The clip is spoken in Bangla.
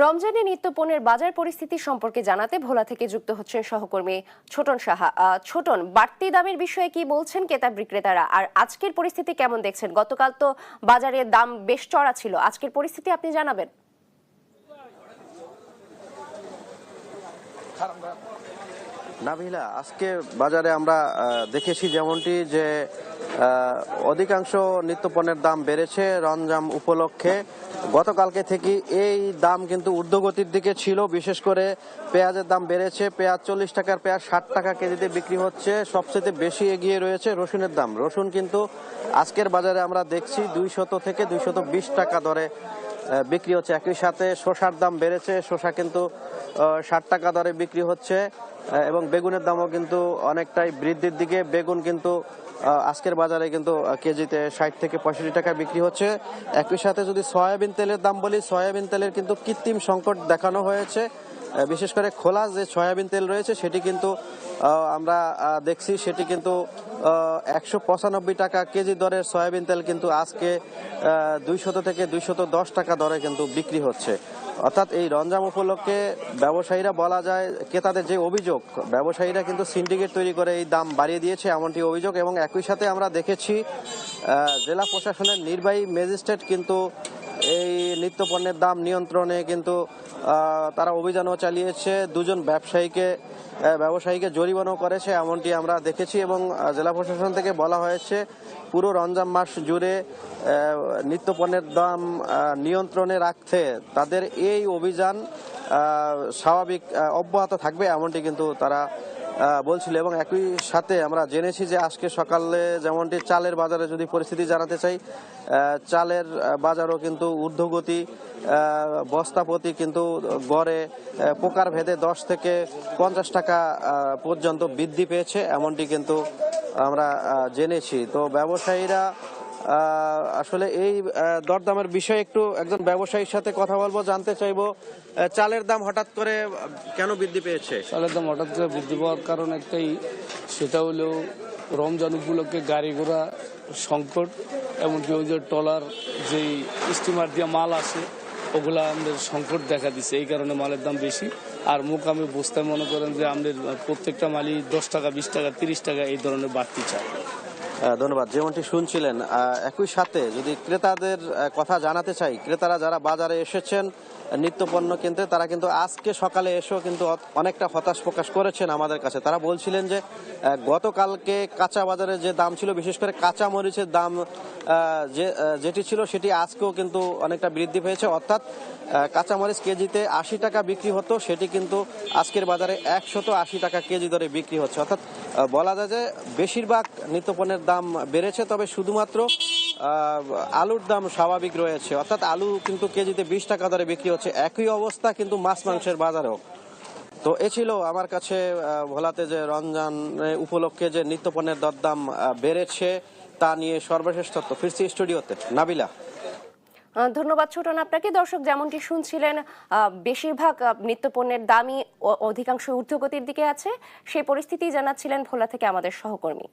রমজানে নিত্যপণ্যের বাজার পরিস্থিতি সম্পর্কে জানাতে ভোলা থেকে যুক্ত হচ্ছেন সহকর্মী ছোটন সাহা। ছোটন, বাড়তি দামের বিষয়ে কি বলছেন ক্রেতা বিক্রেতারা, আর আজকের পরিস্থিতি কেমন দেখছেন? গতকাল তো বাজারের দাম বেশ চড়া ছিল, আজকের পরিস্থিতি আপনি জানাবেন। নাভিলা, আজকে বাজারে আমরা দেখেছি যেমনটি যে অধিকাংশ নিত্যপণ্যের দাম বেড়েছে রমজান উপলক্ষে। গতকালকে থেকে এই দাম কিন্তু ঊর্ধ্বগতির দিকে ছিল। বিশেষ করে পেঁয়াজের দাম বেড়েছে। পেঁয়াজ 40 টাকার পেঁয়াজ 60 টাকা কেজিতে বিক্রি হচ্ছে। সবচেয়ে বেশি এগিয়ে রয়েছে রসুনের দাম। রসুন কিন্তু আজকের বাজারে আমরা দেখছি 200 থেকে 220 টাকা দরে বিক্রি হচ্ছে। একই সাথে শসার দাম বেড়েছে। শসা কিন্তু 60 টাকা দরে বিক্রি হচ্ছে এবং বেগুনের দামও কিন্তু অনেকটাই বৃদ্ধির দিকে। বেগুন কিন্তু আজকের বাজারে কিন্তু কেজিতে 60 থেকে 65 টাকা বিক্রি হচ্ছে। একই সাথে যদি সয়াবিন তেলের দাম বলি, সয়াবিন তেলের কিন্তু কৃত্রিম সংকট দেখানো হয়েছে। বিশেষ করে খোলা যে সয়াবিন তেল রয়েছে সেটি কিন্তু আমরা দেখছি সেটি কিন্তু 195 টাকা কেজি দরের সয়াবিন তেল কিন্তু আজকে 200 থেকে 210 টাকা দরে কিন্তু বিক্রি হচ্ছে। অর্থাৎ এই রমজান উপলক্ষে ব্যবসায়ীরা, বলা যায় ক্রেতাদের যে অভিযোগ, ব্যবসায়ীরা কিন্তু সিন্ডিকেট তৈরি করে এই দাম বাড়িয়ে দিয়েছে এমনটি অভিযোগ। এবং একই সাথে আমরা দেখেছি জেলা প্রশাসনের নির্বাহী ম্যাজিস্ট্রেট কিন্তু এই নিত্যপণ্যের দাম নিয়ন্ত্রণে কিন্তু তারা অভিযানও চালিয়েছে। দুজন ব্যবসায়ীকে জরিমানাও করেছে এমনটি আমরা দেখেছি। এবং জেলা প্রশাসন থেকে বলা হয়েছে পুরো রমজান মাস জুড়ে নিত্যপণ্যের দাম নিয়ন্ত্রণে রাখতে তাদের এই অভিযান স্বাভাবিক অব্যাহত থাকবে এমনটি কিন্তু তারা বলছিল। এবং একই সাথে আমরা জেনেছি যে আজকে সকালে যেমনটি চালের বাজারে যদি পরিস্থিতি জানাতে চাই, চালের বাজারও কিন্তু ঊর্ধ্বগতি। বস্তাপ্রতি কিন্তু গড়ে প্রকার ভেদে 10 থেকে 50 টাকা পর্যন্ত বৃদ্ধি পেয়েছে এমনটি কিন্তু আমরা জেনেছি। তো ব্যবসায়ীরা আসলে এই দরদামের বিষয়ে একটু একজন ব্যবসায়ীর সাথে কথা বলবো, জানতে চাইবো চালের দাম হঠাৎ করে কেন বৃদ্ধি পেয়েছে। চালের দাম হঠাৎ করে বৃদ্ধি পাওয়ার কারণ একটাই, সেটা হলো রমজান উপলক্ষে গাড়ি ঘোড়া সংকট, এমনকি ওই যে ট্রলার যেই স্টিমার দিয়ে মাল আসে ওগুলা আমাদের সংকট দেখা দিচ্ছে, এই কারণে মালের দাম বেশি। আর মোকামে বস্তায় মনে করেন যে আমাদের প্রত্যেকটা মালই 10 টাকা 20 টাকা 30 টাকা এই ধরনের বাড়তি চায়। ধন্যবাদ। যেমনটি শুনছিলেন, একই সাথে যদি ক্রেতাদের কথা জানাতে চাই, ক্রেতারা যারা বাজারে এসেছেন নিত্যপণ্য কিনতে, তারা কিন্তু আজকে সকালে এসেও কিন্তু অনেকটা হতাশ প্রকাশ করেছেন আমাদের কাছে। তারা বলছিলেন যে গতকালকে কাঁচা বাজারে যে দাম ছিল, বিশেষ করে কাঁচা মরিচের দাম যেটি ছিল সেটি আজকেও কিন্তু অনেকটা বৃদ্ধি পেয়েছে। অর্থাৎ কাঁচামরিচ কেজিতে 80 টাকা বিক্রি হতো, সেটি কিন্তু আজকের বাজারে 180 টাকা কেজি দরে বিক্রি হচ্ছে। অর্থাৎ বলা যায় যে বেশিরভাগ নিত্যপণ্যের দাম বেড়েছে, তবে শুধুমাত্র আলুর দাম স্বাভাবিক রয়েছে। অর্থাৎ আলু কিন্তু কেজিতে 20 টাকা দরে বিক্রি হচ্ছে। একই অবস্থা কিন্তু মাছ মাংসের বাজারেও। তো এ ছিল আমার কাছে ভোলাতে যে রমজান উপলক্ষে যে নিত্যপণ্যের দরদাম বেড়েছে তা নিয়ে সর্বশেষ তথ্য। ফিরছি স্টুডিওতে। নাবিলা। ধন্যবাদ ছোটন আপনাকে। দর্শক, যেমনটি শুনছিলেন, বেশিরভাগ নিত্যপণ্যের দামই অধিকাংশ ঊর্ধ্বগতির দিকে আছে। সেই পরিস্থিতি জানাচ্ছিলেন ভোলা থেকে আমাদের সহকর্মী।